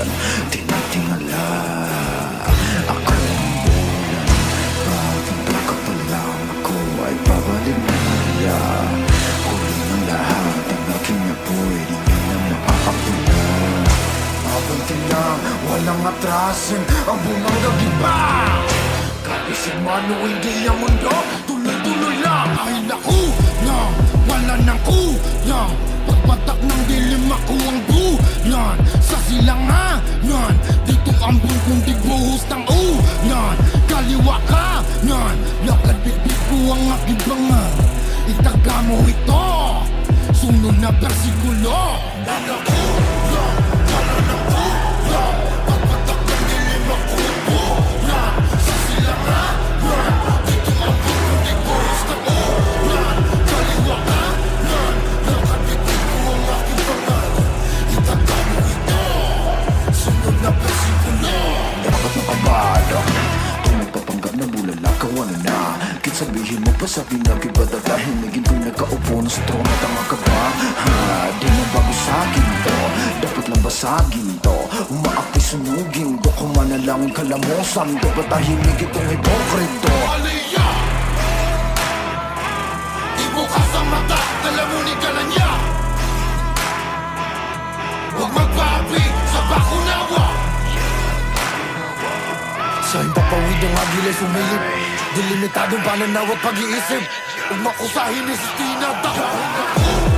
yan tinitingala. Ako ang bulan, pagpunta ka pa lang ako ay pabalimaya. Huli ng lahat ang aking apoy, di nyo na maaapunta. Abante lang, walang atrasin, ang bungang gabi pa. Kaisip man o hindi ang mundo, tuloy-tuloy lang. Ay naku, na wala nang kulang. Pagpatak ng dilim ako ang bulan. Sa silanganan, dito ang bungkong digbuhos ng ulan. Kaliwa ka, nan, lakad bitbit ko ang aking bangal. Itaga mo ito, sunod na bersikulo. Nanakulang, wala nang kulang. Pagpatak ng dilim ako ang bulan. Sa silanganan, dito ang bungkong digbuhos ng ulan. Kaliwa ka, nan, lakad bitbit ko ang aking bangal. Itaga mo ito, sunod na bersikulo. Dapat nakabala kung nagpapanggap na bulala ka, wala na. Kahit sabihin mo pa sabi na iba tatahimigin ko'y nagkaupo na sa trono. Tama ka ba? Ha? Di na bago sa'kin to, dapat lang basagin to. Umaakti sunugin ko kung manalangin kalamusan. Dapat tahimig itong hipokrito. Aliyah! Ibukas ang mata, dalamunin ka na niya. Huwag magpapi sa bakunawa. Sa himpapawid ang agilay sumilip, dilimitadong pananaw at pag-iisip. Huwag makusahin ni Sistina, dahil ako